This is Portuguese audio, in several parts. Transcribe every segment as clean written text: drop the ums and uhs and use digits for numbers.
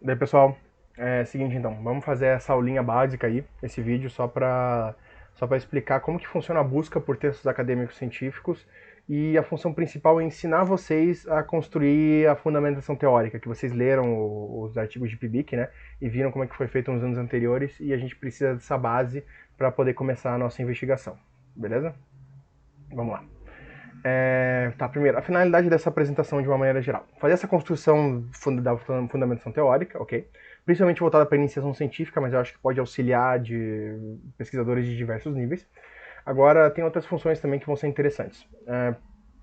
Daí, pessoal, seguinte então, vamos fazer essa aulinha básica aí, esse vídeo só para explicar como que funciona a busca por textos acadêmicos científicos e a função principal é ensinar vocês a construir a fundamentação teórica, que vocês leram os artigos de PIBIC, né, e viram como é que foi feito nos anos anteriores e a gente precisa dessa base para poder começar a nossa investigação, beleza? Vamos lá. Tá, primeiro, a finalidade dessa apresentação de uma maneira geral. Fazer essa construção da fundamentação teórica, ok? Principalmente voltada para a iniciação científica, mas eu acho que pode auxiliar de pesquisadores de diversos níveis. Agora, tem outras funções também que vão ser interessantes.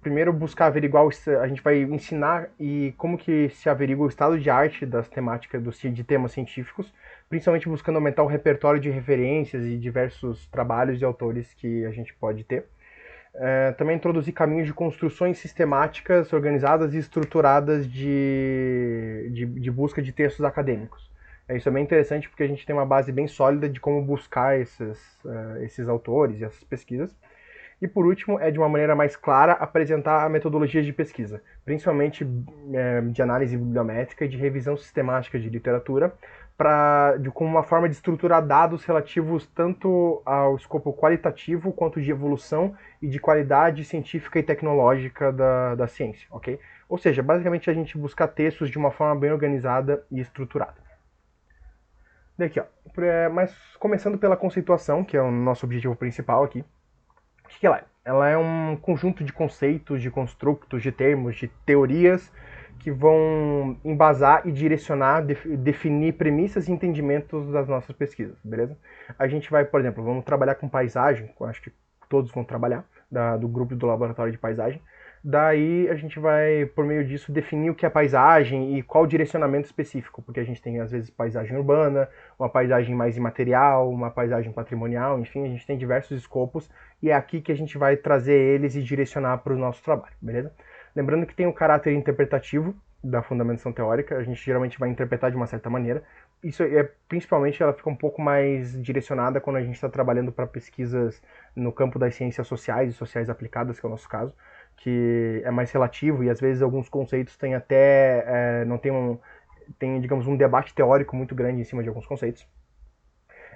Primeiro, buscar averiguar, a gente vai ensinar e como que se averigua o estado de arte das temáticas, de temas científicos, principalmente buscando aumentar o repertório de referências e diversos trabalhos de autores que a gente pode ter. Também introduzir caminhos de construções sistemáticas, organizadas e estruturadas de busca de textos acadêmicos. Isso é bem interessante porque a gente tem uma base bem sólida de como buscar esses autores e essas pesquisas. E por último, de uma maneira mais clara, apresentar a metodologia de pesquisa, principalmente de análise bibliométrica e de revisão sistemática de literatura, como uma forma de estruturar dados relativos tanto ao escopo qualitativo quanto de evolução e de qualidade científica e tecnológica da ciência, ok? Ou seja, basicamente a gente busca textos de uma forma bem organizada e estruturada. Daqui, ó. Mas começando pela conceituação, que é o nosso objetivo principal aqui. O que ela é? Ela é um conjunto de conceitos, de construtos, de termos, de teorias que vão embasar e direcionar, definir premissas e entendimentos das nossas pesquisas, beleza? A gente vai, por exemplo, vamos trabalhar com paisagem, eu acho que todos vão trabalhar, do grupo do laboratório de paisagem. Daí a gente vai, por meio disso, definir o que é paisagem e qual direcionamento específico, porque a gente tem, às vezes, paisagem urbana, uma paisagem mais imaterial, uma paisagem patrimonial, enfim, a gente tem diversos escopos e é aqui que a gente vai trazer eles e direcionar para o nosso trabalho, beleza? Lembrando que tem o caráter interpretativo da fundamentação teórica, a gente geralmente vai interpretar de uma certa maneira. Isso principalmente ela fica um pouco mais direcionada quando a gente está trabalhando para pesquisas no campo das ciências sociais e sociais aplicadas, que é o nosso caso, que é mais relativo e às vezes alguns conceitos têm até não tem, digamos, um debate teórico muito grande em cima de alguns conceitos.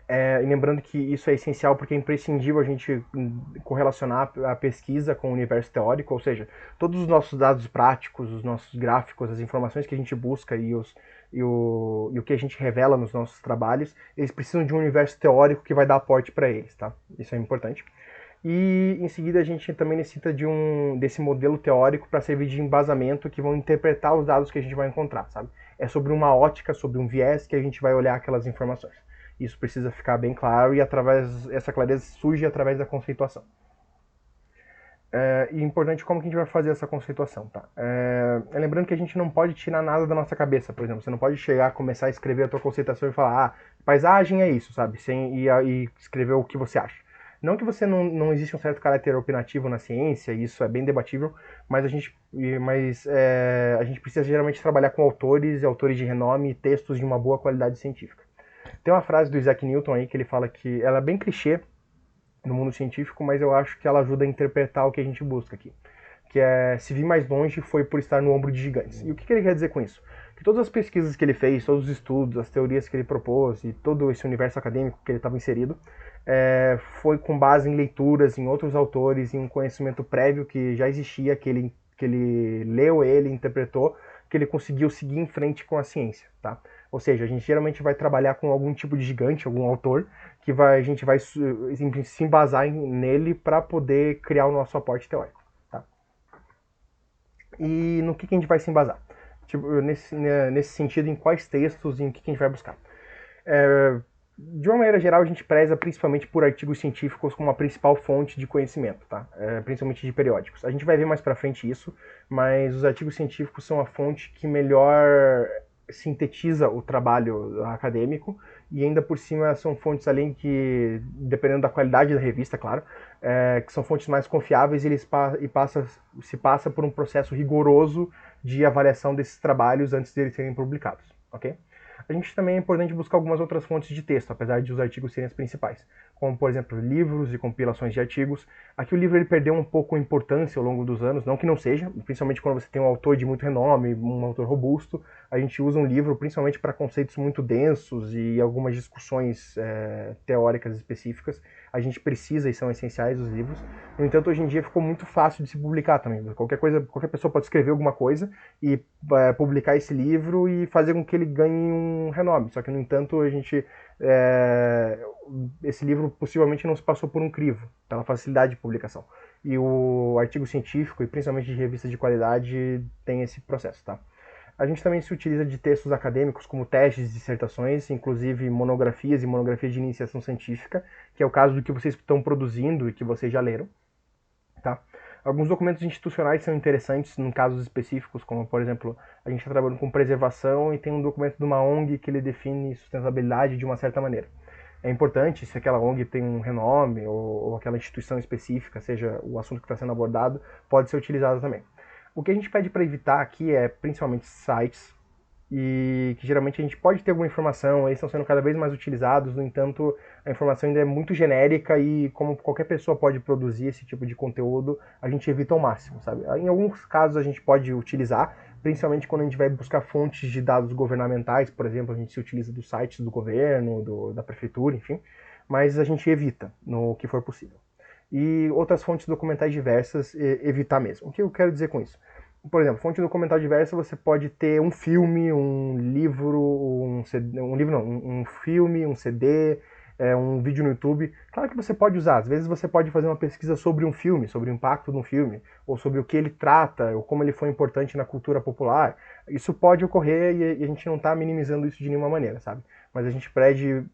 E lembrando que isso é essencial porque é imprescindível a gente correlacionar a pesquisa com o universo teórico, ou seja, todos os nossos dados práticos, os nossos gráficos, as informações que a gente busca e o que a gente revela nos nossos trabalhos, eles precisam de um universo teórico que vai dar aporte para eles, tá? Isso é importante. E em seguida a gente também necessita desse modelo teórico para servir de embasamento que vão interpretar os dados que a gente vai encontrar, sabe? É sobre uma ótica, sobre um viés que a gente vai olhar aquelas informações. Isso precisa ficar bem claro e essa clareza surge através da conceituação. E importante como que a gente vai fazer essa conceituação, tá? Lembrando que a gente não pode tirar nada da nossa cabeça, por exemplo. Você não pode chegar, começar a escrever a tua conceituação e falar, paisagem é isso, sabe? E escrever o que você acha. Não que você não existe um certo caráter opinativo na ciência, isso é bem debatível, mas a gente precisa geralmente trabalhar com autores de renome e textos de uma boa qualidade científica. Tem uma frase do Isaac Newton aí que ele fala que ela é bem clichê no mundo científico, mas eu acho que ela ajuda a interpretar o que a gente busca aqui. Que é, se vir mais longe foi por estar no ombro de gigantes. E o que ele quer dizer com isso? Que todas as pesquisas que ele fez, todos os estudos, as teorias que ele propôs e todo esse universo acadêmico que ele estava inserido, foi com base em leituras, em outros autores, em um conhecimento prévio que já existia, que ele leu, ele interpretou, que ele conseguiu seguir em frente com a ciência, tá? Ou seja, a gente geralmente vai trabalhar com algum tipo de gigante, algum autor, que a gente vai se embasar nele para poder criar o nosso aporte teórico, tá? E no que a gente vai se embasar? Tipo, nesse sentido, em quais textos e em que a gente vai buscar? De uma maneira geral, a gente preza principalmente por artigos científicos como a principal fonte de conhecimento, tá? Principalmente de periódicos. A gente vai ver mais pra frente isso, mas os artigos científicos são a fonte que melhor sintetiza o trabalho acadêmico e ainda por cima são fontes, além que, dependendo da qualidade da revista, claro, que são fontes mais confiáveis e se passa por um processo rigoroso de avaliação desses trabalhos antes de eles serem publicados, ok? A gente também é importante buscar algumas outras fontes de texto, apesar de os artigos serem as principais, como, por exemplo, livros e compilações de artigos. Aqui o livro ele perdeu um pouco a importância ao longo dos anos, não que não seja, principalmente quando você tem um autor de muito renome, um autor robusto, a gente usa um livro principalmente para conceitos muito densos e algumas discussões teóricas específicas. A gente precisa e são essenciais os livros. No entanto, hoje em dia ficou muito fácil de se publicar também. Qualquer pessoa pode escrever alguma coisa e publicar esse livro e fazer com que ele ganhe um renome. Só que, no entanto, esse livro possivelmente não se passou por um crivo, pela facilidade de publicação. E o artigo científico, e principalmente de revistas de qualidade, tem esse processo, tá? A gente também se utiliza de textos acadêmicos como testes, dissertações, inclusive monografias e monografias de iniciação científica, que é o caso do que vocês estão produzindo e que vocês já leram, tá? Alguns documentos institucionais são interessantes em casos específicos, como, por exemplo, a gente está trabalhando com preservação e tem um documento de uma ONG que ele define sustentabilidade de uma certa maneira. É importante, se aquela ONG tem um renome ou aquela instituição específica, seja o assunto que está sendo abordado, pode ser utilizado também. O que a gente pede para evitar aqui é principalmente sites e que geralmente a gente pode ter alguma informação, eles estão sendo cada vez mais utilizados, no entanto, a informação ainda é muito genérica e como qualquer pessoa pode produzir esse tipo de conteúdo, a gente evita ao máximo, sabe? Em alguns casos a gente pode utilizar, principalmente quando a gente vai buscar fontes de dados governamentais, por exemplo, a gente se utiliza dos sites do governo, da prefeitura, enfim, mas a gente evita no que for possível. E outras fontes documentais diversas, evitar mesmo. O que eu quero dizer com isso? Por exemplo, fonte documental diversa, você pode ter um filme, um livro, um CD, um livro não, um filme, um CD, um vídeo no YouTube. Claro que você pode usar, às vezes você pode fazer uma pesquisa sobre um filme, sobre o impacto de um filme, ou sobre o que ele trata, ou como ele foi importante na cultura popular. Isso pode ocorrer e a gente não está minimizando isso de nenhuma maneira, sabe? Mas a gente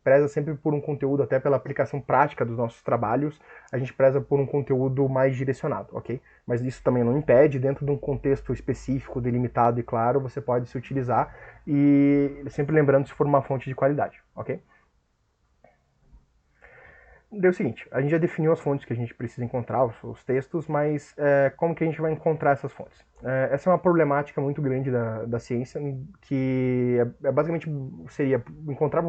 preza sempre por um conteúdo, até pela aplicação prática dos nossos trabalhos, a gente preza por um conteúdo mais direcionado, ok? Mas isso também não impede, dentro de um contexto específico, delimitado e claro, você pode se utilizar e sempre lembrando se for uma fonte de qualidade, ok? Daí é o seguinte, a gente já definiu as fontes que a gente precisa encontrar, os textos, mas como que a gente vai encontrar essas fontes? Essa é uma problemática muito grande da ciência, que basicamente seria encontrar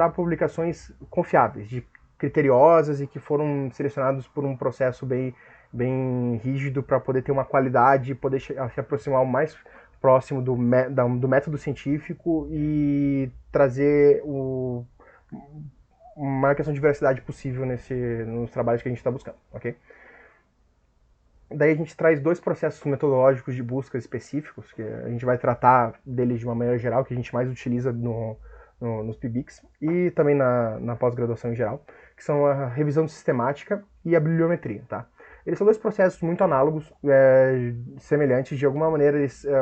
publicações confiáveis, criteriosas e que foram selecionadas por um processo bem rígido para poder ter uma qualidade e poder se aproximar o mais próximo do método científico e trazer uma questão de diversidade possível nos trabalhos que a gente está buscando, ok? Daí a gente traz dois processos metodológicos de busca específicos, que a gente vai tratar deles de uma maneira geral, que a gente mais utiliza nos PIBICs e também na pós-graduação em geral, que são a revisão sistemática e a bibliometria, tá? Eles são dois processos muito análogos, semelhantes, de alguma maneira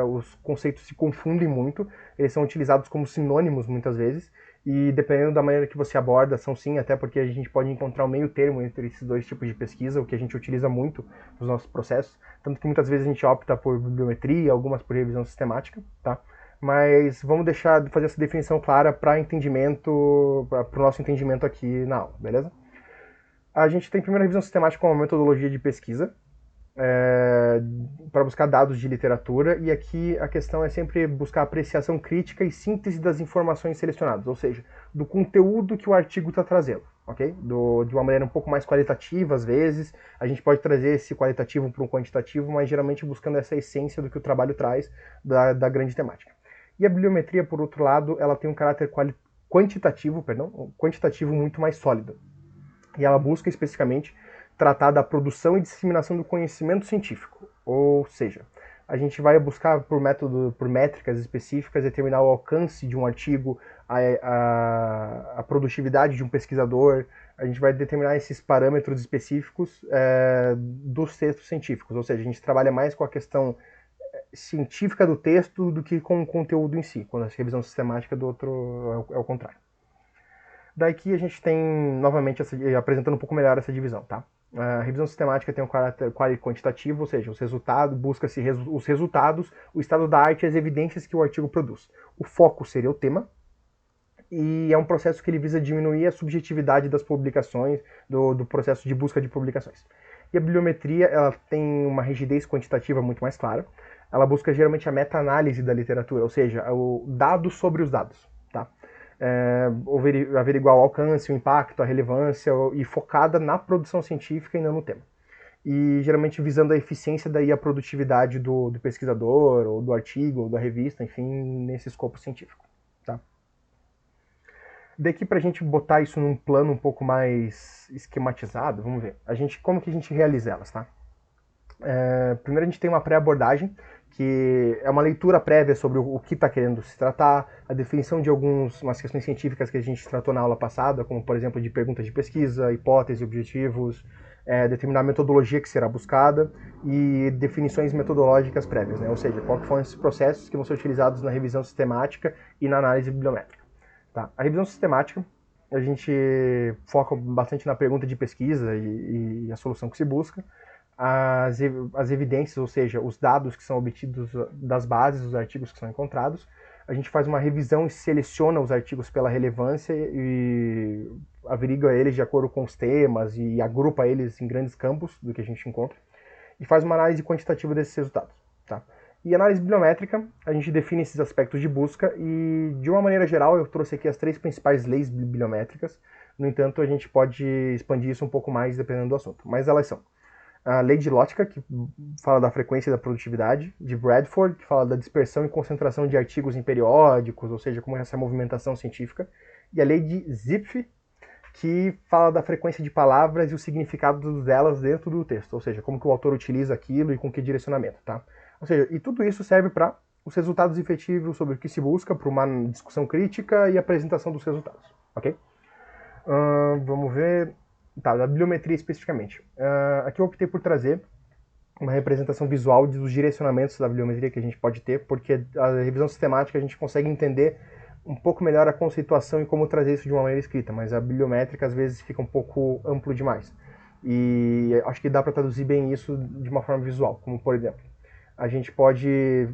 os conceitos se confundem muito, eles são utilizados como sinônimos muitas vezes, e dependendo da maneira que você aborda, são sim, até porque a gente pode encontrar um meio termo entre esses dois tipos de pesquisa, o que a gente utiliza muito nos nossos processos, tanto que muitas vezes a gente opta por bibliometria, algumas por revisão sistemática, tá? Mas vamos deixar de fazer essa definição clara para o nosso entendimento aqui na aula, beleza? A gente tem primeiro a revisão sistemática como uma metodologia de pesquisa, para buscar dados de literatura, e aqui a questão é sempre buscar apreciação crítica e síntese das informações selecionadas, ou seja, do conteúdo que o artigo está trazendo, ok? De uma maneira um pouco mais qualitativa, às vezes, a gente pode trazer esse qualitativo para um quantitativo, mas geralmente buscando essa essência do que o trabalho traz da grande temática. E a bibliometria, por outro lado, ela tem um caráter quantitativo muito mais sólido, e ela busca especificamente tratar da produção e disseminação do conhecimento científico, ou seja, a gente vai buscar por métricas específicas determinar o alcance de um artigo, a produtividade de um pesquisador, a gente vai determinar esses parâmetros específicos dos textos científicos, ou seja, a gente trabalha mais com a questão científica do texto do que com o conteúdo em si, quando a revisão sistemática do outro é o contrário. Daqui a gente tem, novamente, apresentando um pouco melhor essa divisão, tá? A revisão sistemática tem um caráter quantitativo, ou seja, busca-se os resultados, o estado da arte e as evidências que o artigo produz. O foco seria o tema, e é um processo que ele visa diminuir a subjetividade das publicações, do processo de busca de publicações. E a bibliometria, ela tem uma rigidez quantitativa muito mais clara. ela busca geralmente a meta-análise da literatura, ou seja, o dado sobre os dados, tá? Averiguar o alcance, o impacto, a relevância e focada na produção científica e não no tema. E geralmente visando a eficiência daí a produtividade do pesquisador, ou do artigo, ou da revista, enfim, nesse escopo científico, tá? Daqui para a gente botar isso num plano um pouco mais esquematizado, vamos ver. Como que a gente realiza elas, tá? Primeiro a gente tem uma pré-abordagem, que é uma leitura prévia sobre o que está querendo se tratar, a definição de umas questões científicas que a gente tratou na aula passada, como por exemplo de perguntas de pesquisa, hipóteses, objetivos, determinar a metodologia que será buscada e definições metodológicas prévias, né? Ou seja, quais foram esses processos que vão ser utilizados na revisão sistemática e na análise bibliométrica. Tá? A revisão sistemática, a gente foca bastante na pergunta de pesquisa e a solução que se busca, as evidências, ou seja, os dados que são obtidos das bases, os artigos que são encontrados. A gente faz uma revisão e seleciona os artigos pela relevância e averigua eles de acordo com os temas e agrupa eles em grandes campos do que a gente encontra e faz uma análise quantitativa desses resultados. Tá? E análise bibliométrica, a gente define esses aspectos de busca e, de uma maneira geral, eu trouxe aqui as 3 principais leis bibliométricas. No entanto, a gente pode expandir isso um pouco mais dependendo do assunto. Mas elas são a lei de Lotka, que fala da frequência e da produtividade, de Bradford, que fala da dispersão e concentração de artigos em periódicos, ou seja, como é essa movimentação científica, e a lei de Zipf, que fala da frequência de palavras e o significado delas dentro do texto, ou seja, como que o autor utiliza aquilo e com que direcionamento, tá? Ou seja, e tudo isso serve para os resultados efetivos sobre o que se busca, para uma discussão crítica e apresentação dos resultados, ok? Vamos ver... Tá, da bibliometria especificamente. Aqui eu optei por trazer uma representação visual dos direcionamentos da bibliometria que a gente pode ter, porque a revisão sistemática a gente consegue entender um pouco melhor a conceituação e como trazer isso de uma maneira escrita, mas a bibliométrica às vezes fica um pouco amplo demais. E acho que dá para traduzir bem isso de uma forma visual, como por exemplo, a gente pode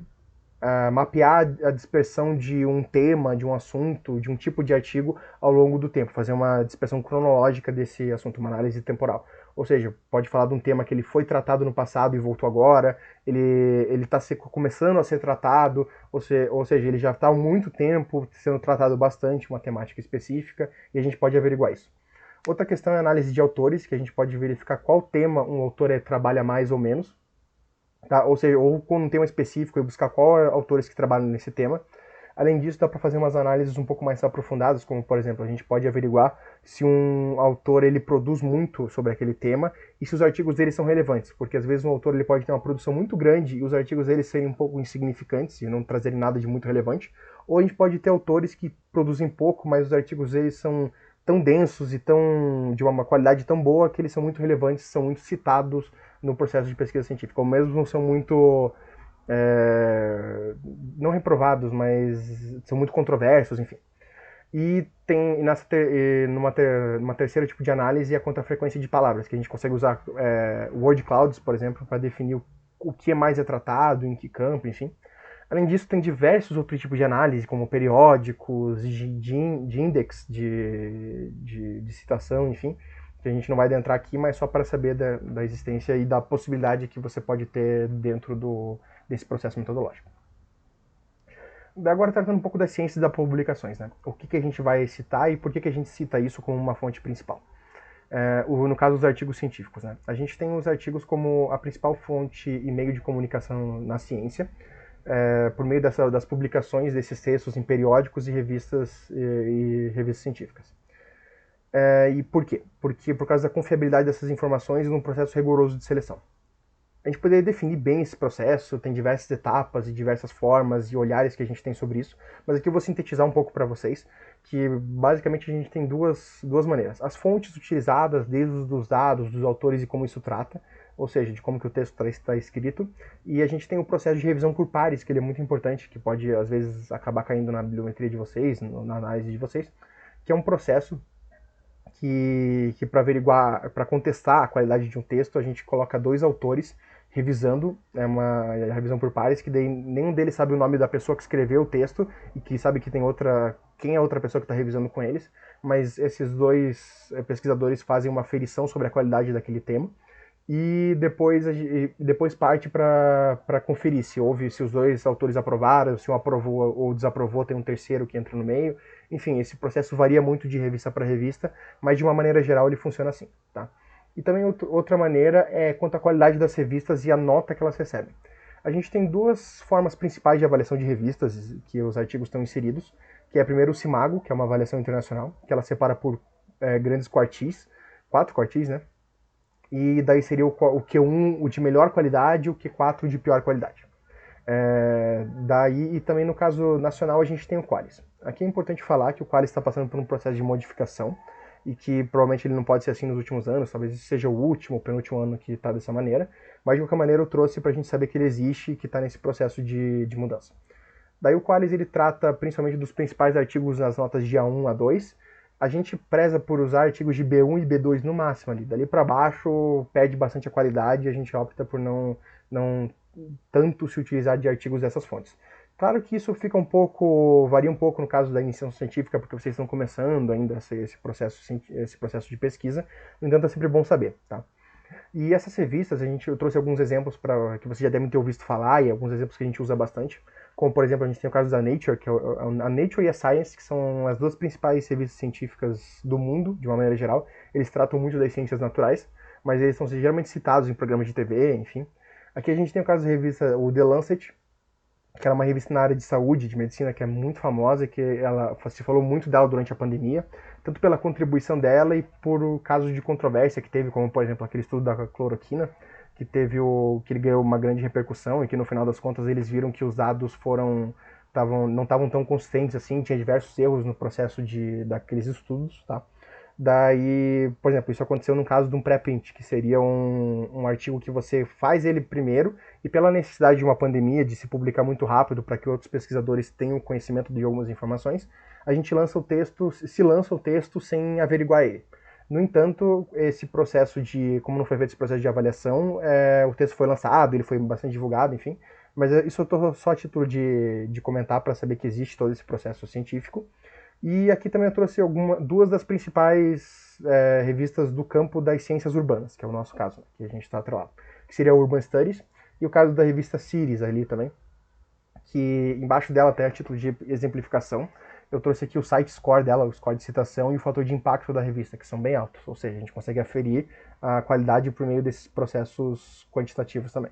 mapear a dispersão de um tema, de um assunto, de um tipo de artigo ao longo do tempo, fazer uma dispersão cronológica desse assunto, uma análise temporal. Ou seja, pode falar de um tema que ele foi tratado no passado e voltou agora, ele está começando a ser tratado, ou seja, ele já está há muito tempo sendo tratado bastante, uma temática específica, e a gente pode averiguar isso. Outra questão é a análise de autores, que a gente pode verificar qual tema um autor trabalha mais ou menos, tá? Ou seja, ou com um tema específico e buscar qual autores que trabalham nesse tema. Além disso, dá para fazer umas análises um pouco mais aprofundadas, como por exemplo, a gente pode averiguar se um autor ele produz muito sobre aquele tema e se os artigos dele são relevantes, porque às vezes um autor ele pode ter uma produção muito grande e os artigos dele serem um pouco insignificantes e não trazerem nada de muito relevante, ou a gente pode ter autores que produzem pouco, mas os artigos deles são tão densos e de uma qualidade tão boa que eles são muito relevantes, são muito citados no processo de pesquisa científica, ou mesmo não são muito não reprovados, mas são muito controversos, enfim. E tem numa terceira tipo de análise a contrafrequência de palavras, que a gente consegue usar word clouds, por exemplo, para definir o que mais é tratado, em que campo, enfim. Além disso, tem diversos outros tipos de análise, como periódicos, de index, de citação, enfim, que a gente não vai adentrar aqui, mas só para saber da existência e da possibilidade que você pode ter dentro desse processo metodológico. Agora tratando um pouco das ciências das publicações, né? O que a gente vai citar e por que a gente cita isso como uma fonte principal. No caso dos artigos científicos, né? A gente tem os artigos como a principal fonte e meio de comunicação na ciência, por meio das publicações desses textos em periódicos e revistas científicas. E por quê? Porque por causa da confiabilidade dessas informações e num processo rigoroso de seleção. A gente poderia definir bem esse processo, tem diversas etapas e diversas formas e olhares que a gente tem sobre isso, mas aqui eu vou sintetizar um pouco para vocês, que basicamente a gente tem duas maneiras. As fontes utilizadas, desde os dados, dos autores e como isso trata, ou seja, de como que o texto está escrito, e a gente tem o processo de revisão por pares, que ele é muito importante, que pode às vezes acabar caindo na bibliometria de vocês, na análise de vocês, que é um processo que para averiguar, para contestar a qualidade de um texto, a gente coloca 2 autores revisando, uma revisão por pares, que daí nenhum deles sabe o nome da pessoa que escreveu o texto e que sabe que quem é a outra pessoa que está revisando com eles, mas esses 2 pesquisadores fazem uma aferição sobre a qualidade daquele tema e depois parte para conferir se os dois autores aprovaram, se um aprovou ou desaprovou, tem um terceiro que entra no meio. Enfim, esse processo varia muito de revista para revista, mas de uma maneira geral ele funciona assim, tá? E também outra maneira é quanto à qualidade das revistas e a nota que elas recebem. A gente tem duas formas principais de avaliação de revistas que os artigos estão inseridos, que é primeiro o Simago, que é uma avaliação internacional, que ela separa por grandes quartis, 4 quartis, né? E daí seria o Q1 o de melhor qualidade e o Q4 o de pior qualidade. Daí, e também no caso nacional a gente tem o Qualis. Aqui é importante falar que o Qualis está passando por um processo de modificação e que provavelmente ele não pode ser assim nos últimos anos, talvez esse seja o último ou penúltimo ano que está dessa maneira, mas de qualquer maneira eu trouxe para a gente saber que ele existe e que está nesse processo de mudança. Daí o Qualis ele trata principalmente dos principais artigos nas notas de A1 a 2. A gente preza por usar artigos de B1 e B2 no máximo ali. Dali para baixo perde bastante a qualidade e a gente opta por não tanto se utilizar de artigos dessas fontes. Claro que isso varia um pouco no caso da iniciação científica, porque vocês estão começando ainda esse processo de pesquisa. No entanto, é sempre bom saber, tá? E essas revistas, eu trouxe alguns exemplos para que vocês já devem ter ouvido falar e alguns exemplos que a gente usa bastante. Como, por exemplo, a gente tem o caso da Nature, que é a Nature e a Science, que são as duas principais revistas científicas do mundo, de uma maneira geral. Eles tratam muito das ciências naturais, mas eles são geralmente citados em programas de TV, enfim. Aqui a gente tem o caso da revista, o The Lancet, que era uma revista na área de saúde, de medicina, que é muito famosa, que se falou muito dela durante a pandemia, tanto pela contribuição dela e por casos de controvérsia que teve, como, por exemplo, aquele estudo da cloroquina, que ele ganhou uma grande repercussão e que, no final das contas, eles viram que os dados não estavam tão consistentes assim, tinha diversos erros no processo daqueles estudos, tá? Daí, por exemplo, isso aconteceu no caso de um pré-print, que seria um artigo que você faz ele primeiro e pela necessidade de uma pandemia, de se publicar muito rápido para que outros pesquisadores tenham conhecimento de algumas informações, a gente lança o texto sem averiguar ele. No entanto, como não foi feito esse processo de avaliação, o texto foi lançado, ele foi bastante divulgado, enfim, mas isso eu estou só a título de comentar para saber que existe todo esse processo científico. E aqui também eu trouxe duas das principais revistas do campo das ciências urbanas, que é o nosso caso, que a gente está atrelado, que seria o Urban Studies, e o caso da revista Cities ali também, que embaixo dela tem a título de exemplificação. Eu trouxe aqui o site score dela, o score de citação e o fator de impacto da revista, que são bem altos, ou seja, a gente consegue aferir a qualidade por meio desses processos quantitativos também.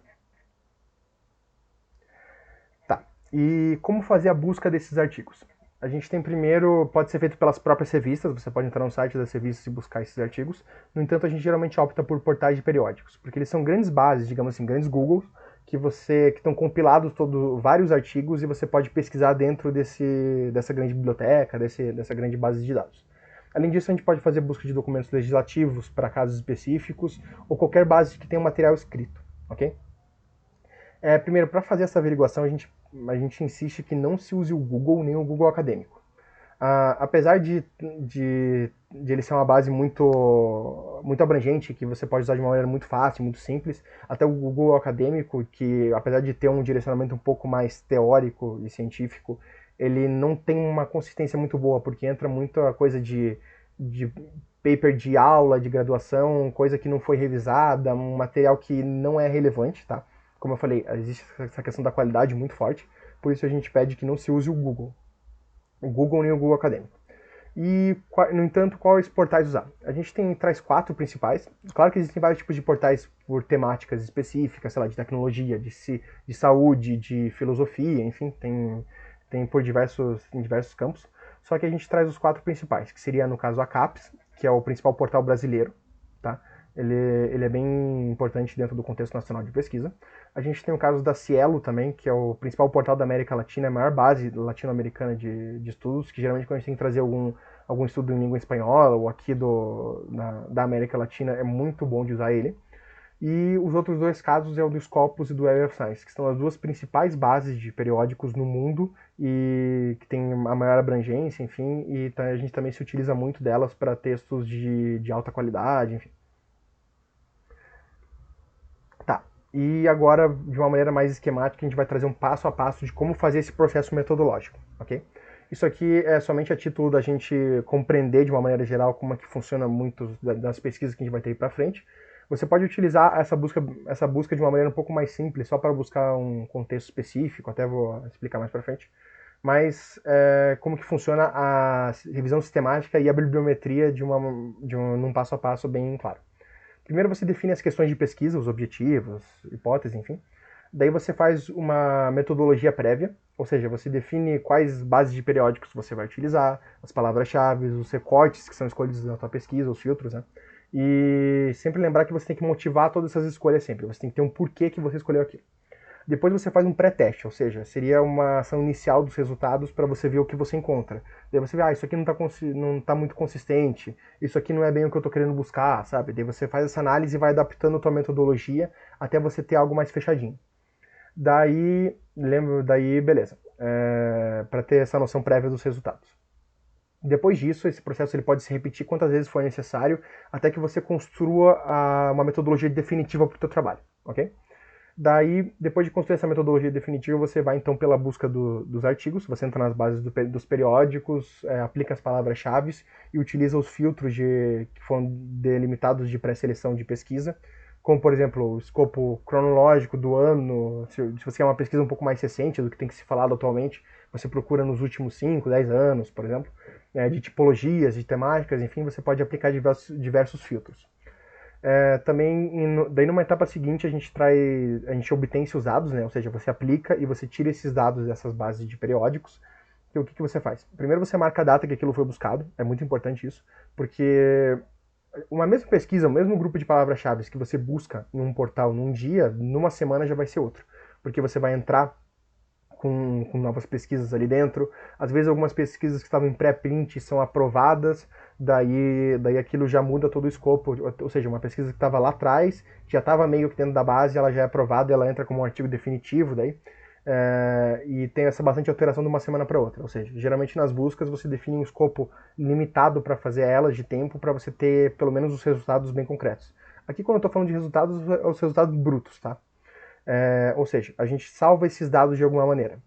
Tá, e como fazer a busca desses artigos? A gente tem primeiro, pode ser feito pelas próprias revistas, você pode entrar no site das revistas e buscar esses artigos. No entanto, a gente geralmente opta por portais de periódicos, porque eles são grandes bases, digamos assim, grandes Googles, que estão compilados vários artigos e você pode pesquisar dentro dessa grande biblioteca, dessa grande base de dados. Além disso, a gente pode fazer busca de documentos legislativos para casos específicos ou qualquer base que tenha um material escrito, ok? Primeiro, para fazer essa averiguação, a gente insiste que não se use o Google nem o Google Acadêmico. Apesar de ele ser uma base muito, muito abrangente, que você pode usar de uma maneira muito fácil, muito simples, até o Google Acadêmico, que apesar de ter um direcionamento um pouco mais teórico e científico, ele não tem uma consistência muito boa, porque entra muito a coisa de paper de aula, de graduação, coisa que não foi revisada, um material que não é relevante, tá? Como eu falei, existe essa questão da qualidade muito forte, por isso a gente pede que não se use o Google nem o Google Acadêmico. E, no entanto, quais portais usar? A gente traz 4 principais. Claro que existem vários tipos de portais por temáticas específicas, sei lá, de tecnologia, de saúde, de filosofia, enfim, tem em diversos campos. Só que a gente traz os 4 principais, que seria, no caso, a CAPES, que é o principal portal brasileiro, tá? Ele é bem importante dentro do contexto nacional de pesquisa. A gente tem o caso da Cielo também, que é o principal portal da América Latina, a maior base latino-americana de estudos, que geralmente quando a gente tem que trazer algum estudo em língua espanhola ou aqui da América Latina, é muito bom de usar ele. E os outros 2 casos é o do Scopus e do Web of Science, que são as 2 principais bases de periódicos no mundo e que tem a maior abrangência, enfim, e a gente também se utiliza muito delas para textos de alta qualidade, enfim. Tá, e agora, de uma maneira mais esquemática, a gente vai trazer um passo a passo de como fazer esse processo metodológico, ok? Isso aqui é somente a título da gente compreender de uma maneira geral como é que funciona muito das pesquisas que a gente vai ter aí para frente, Você pode utilizar essa busca de uma maneira um pouco mais simples, só para buscar um contexto específico, até vou explicar mais para frente. Mas como que funciona a revisão sistemática e a bibliometria num passo a passo bem claro. Primeiro você define as questões de pesquisa, os objetivos, hipóteses, enfim. Daí você faz uma metodologia prévia, ou seja, você define quais bases de periódicos você vai utilizar, as palavras-chave, os recortes que são escolhidos na tua pesquisa, os filtros, né? E sempre lembrar que você tem que motivar todas essas escolhas sempre. Você tem que ter um porquê que você escolheu aquilo. Depois você faz um pré-teste, ou seja, seria uma ação inicial dos resultados para você ver o que você encontra. Daí você vê, isso aqui não tá muito consistente, isso aqui não é bem o que eu estou querendo buscar, sabe? Daí você faz essa análise e vai adaptando a tua metodologia até você ter algo mais fechadinho. Daí, beleza, para ter essa noção prévia dos resultados. Depois disso, esse processo ele pode se repetir quantas vezes for necessário, até que você construa uma metodologia definitiva para o teu trabalho, ok? Daí, depois de construir essa metodologia definitiva, você vai então pela busca dos artigos, você entra nas bases dos periódicos, aplica as palavras-chave e utiliza os filtros que foram delimitados de pré-seleção de pesquisa, como por exemplo o escopo cronológico do ano, se você quer uma pesquisa um pouco mais recente do que tem que se falado atualmente, você procura nos últimos 5, 10 anos, por exemplo, de tipologias, de temáticas, enfim, você pode aplicar diversos filtros. Também, daí numa etapa seguinte, a gente obtém esses dados, né? Ou seja, você aplica e você tira esses dados dessas bases de periódicos. E o que você faz? Primeiro você marca a data que aquilo foi buscado, é muito importante isso, porque uma mesma pesquisa, o mesmo grupo de palavras-chave que você busca em um portal num dia, numa semana já vai ser outro, porque você vai entrar com novas pesquisas ali dentro. Às vezes algumas pesquisas que estavam em pré-print são aprovadas, daí aquilo já muda todo o escopo, ou seja, uma pesquisa que estava lá atrás, que já estava meio que dentro da base, ela já é aprovada, ela entra como um artigo definitivo daí, e tem essa bastante alteração de uma semana para outra, ou seja, geralmente nas buscas você define um escopo limitado para fazer elas de tempo, para você ter pelo menos os resultados bem concretos. Aqui quando eu estou falando de resultados, os resultados brutos, tá? Ou seja, a gente salva esses dados de alguma maneira,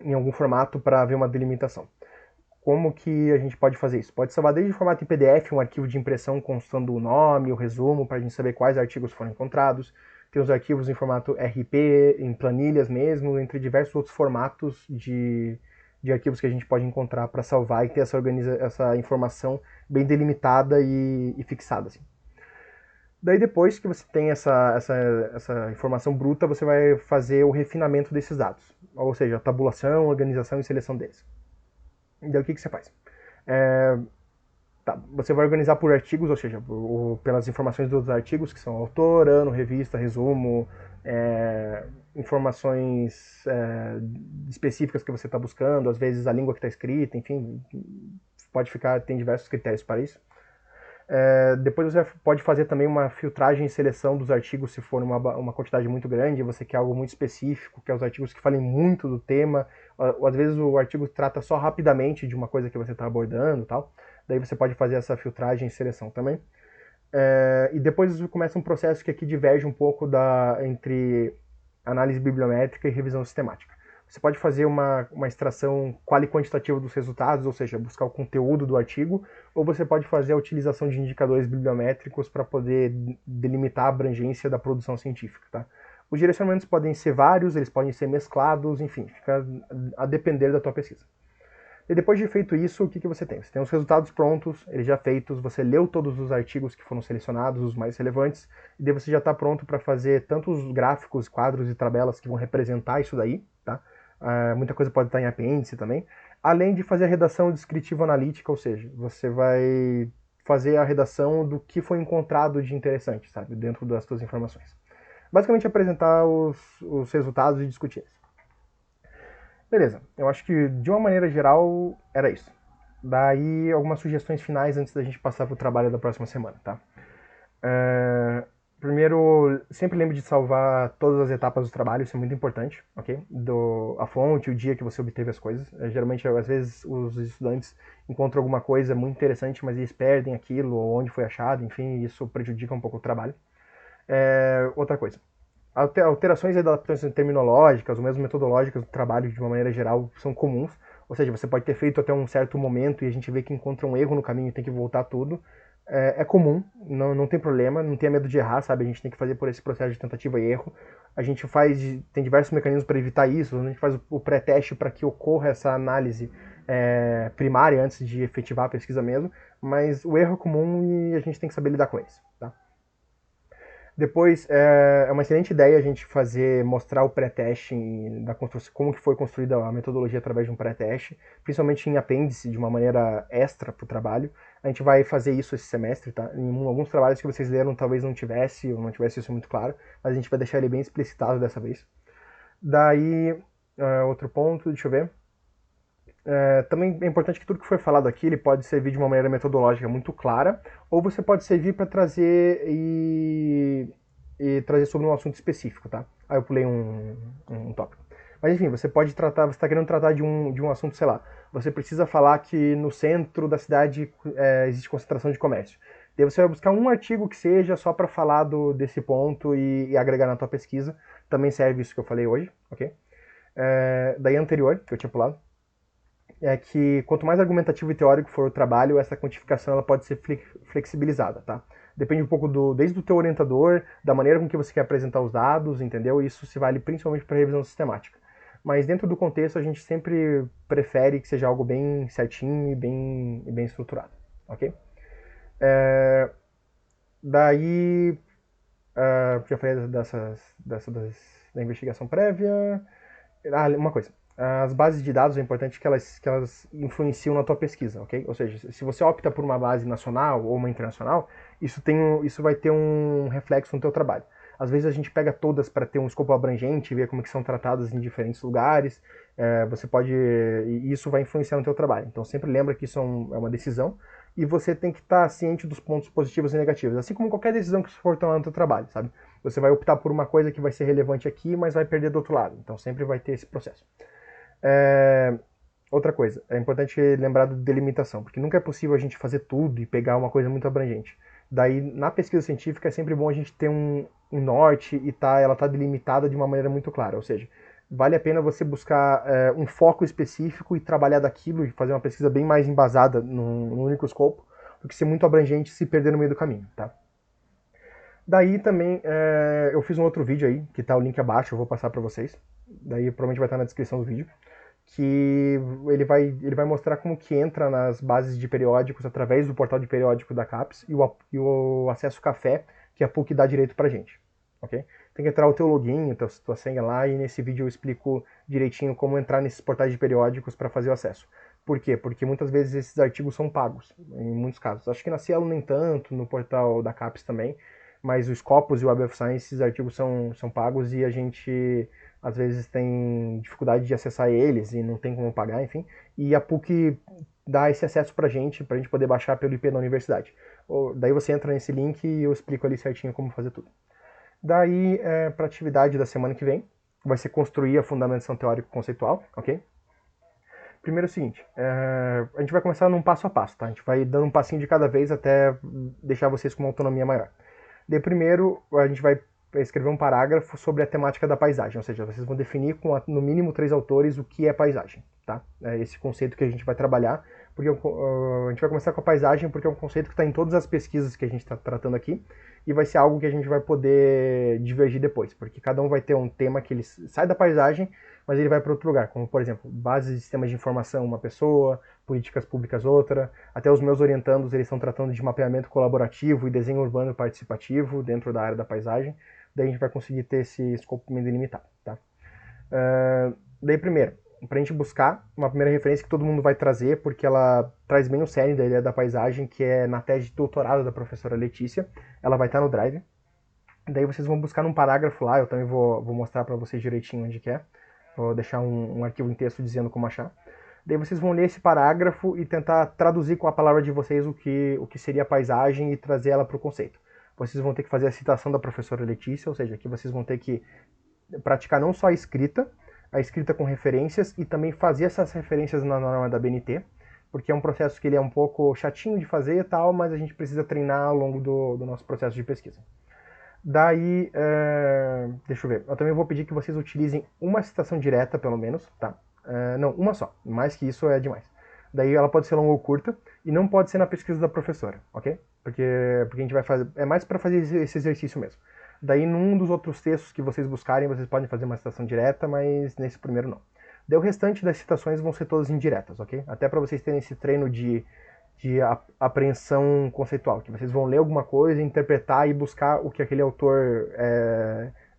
em algum formato para ver uma delimitação. Como que a gente pode fazer isso? Pode salvar desde o formato em PDF, um arquivo de impressão constando o nome, o resumo, para a gente saber quais artigos foram encontrados. Tem os arquivos em formato RP, em planilhas mesmo, entre diversos outros formatos de arquivos que a gente pode encontrar para salvar e ter essa informação bem delimitada e fixada. Assim. Daí depois que você tem essa informação bruta, você vai fazer o refinamento desses dados. Ou seja, a tabulação, organização e seleção deles. E daí o que você faz? Você vai organizar por artigos, ou seja, pelas informações dos artigos, que são autor, ano, revista, resumo, informações específicas que você está buscando, às vezes a língua que está escrita, enfim, tem diversos critérios para isso. Depois você pode fazer também uma filtragem e seleção dos artigos se for uma quantidade muito grande, você quer algo muito específico, quer os artigos que falem muito do tema, ou às vezes o artigo trata só rapidamente de uma coisa que você está abordando e tal, daí você pode fazer essa filtragem e seleção também. E depois começa um processo que aqui diverge um pouco entre análise bibliométrica e revisão sistemática. Você pode fazer uma extração quali-quantitativa dos resultados, ou seja, buscar o conteúdo do artigo, ou você pode fazer a utilização de indicadores bibliométricos para poder delimitar a abrangência da produção científica. Tá? Os direcionamentos podem ser vários, eles podem ser mesclados, enfim, fica a depender da tua pesquisa. E depois de feito isso, o que você tem? Você tem os resultados prontos, eles já feitos, você leu todos os artigos que foram selecionados, os mais relevantes, e daí você já está pronto para fazer tanto os gráficos, quadros e tabelas que vão representar isso daí, tá? Muita coisa pode estar em apêndice também, além de fazer a redação descritiva analítica, ou seja, você vai fazer a redação do que foi encontrado de interessante, sabe, dentro das suas informações. Basicamente apresentar os resultados e discutir isso. Beleza, eu acho que de uma maneira geral era isso. Daí algumas sugestões finais antes da gente passar para o trabalho da próxima semana, tá? Primeiro, sempre lembre de salvar todas as etapas do trabalho, isso é muito importante, ok? A fonte, o dia que você obteve as coisas. Geralmente, às vezes, os estudantes encontram alguma coisa muito interessante, mas eles perdem aquilo, ou onde foi achado, enfim, isso prejudica um pouco o trabalho. Outra coisa, alterações e adaptações terminológicas, ou mesmo metodológicas do trabalho, de uma maneira geral, são comuns. Ou seja, você pode ter feito até um certo momento e a gente vê que encontra um erro no caminho e tem que voltar tudo. É comum, não tem problema, não tenha medo de errar, sabe? A gente tem que fazer por esse processo de tentativa e erro. A gente tem diversos mecanismos para evitar isso, a gente faz o pré-teste para que ocorra essa análise primária antes de efetivar a pesquisa mesmo, mas o erro é comum e a gente tem que saber lidar com isso, tá? Depois, é uma excelente ideia a gente mostrar o pré-teste da construção, como que foi construída a metodologia através de um pré-teste, principalmente em apêndice, de uma maneira extra para o trabalho. A gente vai fazer isso esse semestre, tá? Em alguns trabalhos que vocês leram talvez não tivesse, ou não tivesse isso muito claro, mas a gente vai deixar ele bem explicitado dessa vez. Daí, outro ponto, deixa eu ver. Também é importante que tudo que foi falado aqui ele pode servir de uma maneira metodológica muito clara, ou você pode servir para trazer e trazer sobre um assunto específico, tá? Aí eu pulei um tópico. Mas enfim, você pode tratar, você está querendo tratar de um assunto, sei lá, você precisa falar que no centro da cidade existe concentração de comércio. Daí você vai buscar um artigo que seja só para falar desse ponto e agregar na tua pesquisa. Também serve isso que eu falei hoje, ok? Daí anterior, que eu tinha pulado, é que quanto mais argumentativo e teórico for o trabalho, essa quantificação ela pode ser flexibilizada, tá? Depende um pouco desde o teu orientador, da maneira com que você quer apresentar os dados, entendeu? Isso se vale principalmente para revisão sistemática. Mas dentro do contexto, a gente sempre prefere que seja algo bem certinho e bem estruturado, ok? Daí, já falei da investigação prévia. Uma coisa. As bases de dados é importante que elas influenciam na tua pesquisa, ok? Ou seja, se você opta por uma base nacional ou uma internacional, isso vai ter um reflexo no teu trabalho. Às vezes a gente pega todas para ter um escopo abrangente, ver como é que são tratadas em diferentes lugares. E isso vai influenciar no teu trabalho. Então sempre lembra que isso é uma decisão e você tem que estar ciente dos pontos positivos e negativos, assim como qualquer decisão que você for tomar no teu trabalho, sabe? Você vai optar por uma coisa que vai ser relevante aqui, mas vai perder do outro lado. Então sempre vai ter esse processo. Outra coisa, é importante lembrar da delimitação, porque nunca é possível a gente fazer tudo e pegar uma coisa muito abrangente. Daí, na pesquisa científica, é sempre bom a gente ter um norte e ela tá delimitada de uma maneira muito clara. Ou seja, vale a pena você buscar um foco específico e trabalhar daquilo e fazer uma pesquisa bem mais embasada num único escopo, do que ser muito abrangente e se perder no meio do caminho, tá? Daí também eu fiz um outro vídeo aí, que tá o link abaixo, eu vou passar para vocês. Daí provavelmente vai estar na descrição do vídeo, que ele vai mostrar como que entra nas bases de periódicos através do portal de periódico da CAPES e o acesso café que a PUC dá direito pra gente, ok? Tem que entrar o teu login, tua senha lá, e nesse vídeo eu explico direitinho como entrar nesses portais de periódicos para fazer o acesso. Por quê? Porque muitas vezes esses artigos são pagos, em muitos casos. Acho que na Cielo nem tanto, no portal da CAPES também, mas o Scopus e o Web of Science, esses artigos são pagos e a gente às vezes tem dificuldade de acessar eles e não tem como pagar, enfim. E a PUC dá esse acesso pra gente poder baixar pelo IP da universidade. Daí você entra nesse link e eu explico ali certinho como fazer tudo. Daí, para a atividade da semana que vem, vai ser construir a fundamentação teórico-conceitual, ok? Primeiro é o seguinte, a gente vai começar num passo a passo, tá? A gente vai dando um passinho de cada vez até deixar vocês com uma autonomia maior. Daí primeiro a gente vai escrever um parágrafo sobre a temática da paisagem, ou seja, vocês vão definir com no mínimo 3 autores o que é paisagem, tá? É esse conceito que a gente vai trabalhar, porque a gente vai começar com a paisagem porque é um conceito que está em todas as pesquisas que a gente está tratando aqui e vai ser algo que a gente vai poder divergir depois, porque cada um vai ter um tema que ele sai da paisagem, mas ele vai para outro lugar, como por exemplo, bases de sistemas de informação uma pessoa, políticas públicas outra, até os meus orientandos eles estão tratando de mapeamento colaborativo e desenho urbano participativo dentro da área da paisagem, daí a gente vai conseguir ter esse escopo meio delimitado, tá? Daí primeiro, para a gente buscar uma primeira referência que todo mundo vai trazer, porque ela traz bem o cerne da ideia da paisagem, que é na tese de doutorado da professora Letícia, ela vai estar no Drive. Daí vocês vão buscar num parágrafo lá, eu também vou mostrar para vocês direitinho onde que é, vou deixar um arquivo em texto dizendo como achar. Daí vocês vão ler esse parágrafo e tentar traduzir com a palavra de vocês o que seria a paisagem e trazer ela para o conceito. Vocês vão ter que fazer a citação da professora Letícia, ou seja, aqui vocês vão ter que praticar não só a escrita com referências e também fazer essas referências na norma da BNT, porque é um processo que ele é um pouco chatinho de fazer e tal, mas a gente precisa treinar ao longo do nosso processo de pesquisa. Daí, deixa eu ver, eu também vou pedir que vocês utilizem uma citação direta, pelo menos, tá? Não, uma só, mais que isso é demais. Daí ela pode ser longa ou curta, e não pode ser na pesquisa da professora, ok? porque a gente vai fazer, é mais para fazer esse exercício mesmo. Daí, num dos outros textos que vocês buscarem, vocês podem fazer uma citação direta, mas nesse primeiro não. Daí o restante das citações vão ser todas indiretas, ok? Até para vocês terem esse treino de apreensão conceitual, que vocês vão ler alguma coisa, interpretar e buscar o que aquele autor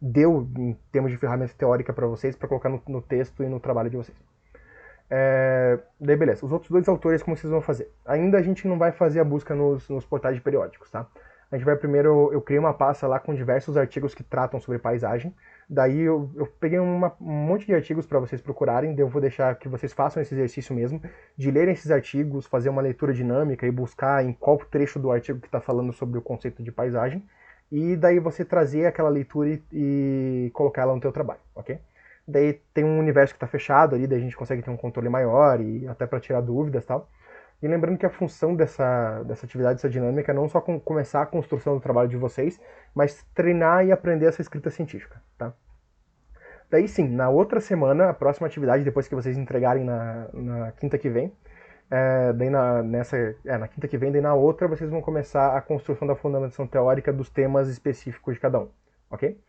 deu em termos de ferramenta teórica para vocês, para colocar no texto e no trabalho de vocês. Daí beleza, os outros dois autores, como vocês vão fazer? Ainda a gente não vai fazer a busca nos portais de periódicos, tá? A gente vai primeiro, eu criei uma pasta lá com diversos artigos que tratam sobre paisagem. Daí eu peguei um monte de artigos para vocês procurarem, daí eu vou deixar que vocês façam esse exercício mesmo, de lerem esses artigos, fazer uma leitura dinâmica e buscar em qual trecho do artigo que está falando sobre o conceito de paisagem, e daí você trazer aquela leitura e colocar ela no teu trabalho, ok? Daí tem um universo que está fechado ali, daí a gente consegue ter um controle maior e até para tirar dúvidas e tal. E lembrando que a função dessa atividade, dessa dinâmica, é não só começar a construção do trabalho de vocês, mas treinar e aprender essa escrita científica, tá? Daí sim, na outra semana, a próxima atividade, depois que vocês entregarem na quinta que vem, daí na quinta que vem, daí na outra vocês vão começar a construção da fundamentação teórica dos temas específicos de cada um, ok?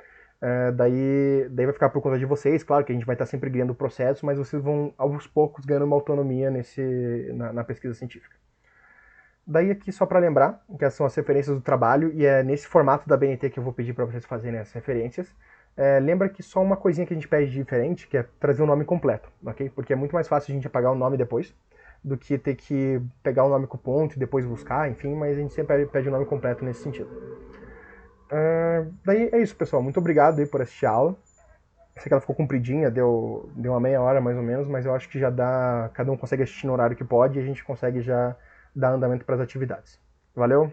Daí vai ficar por conta de vocês, claro que a gente vai estar sempre guiando o processo, mas vocês vão aos poucos ganhando uma autonomia na pesquisa científica. Daí aqui só para lembrar, que essas são as referências do trabalho, e é nesse formato da BNT que eu vou pedir para vocês fazerem as referências. Lembra que só uma coisinha que a gente pede diferente, que é trazer o nome completo, ok? Porque é muito mais fácil a gente apagar o nome depois, do que ter que pegar o nome com ponto e depois buscar, enfim, mas a gente sempre pede o nome completo nesse sentido. Daí é isso, pessoal. Muito obrigado aí por assistir a aula. Sei que ela ficou compridinha, deu uma meia hora mais ou menos, mas eu acho que já dá. Cada um consegue assistir no horário que pode e a gente consegue já dar andamento para as atividades. Valeu?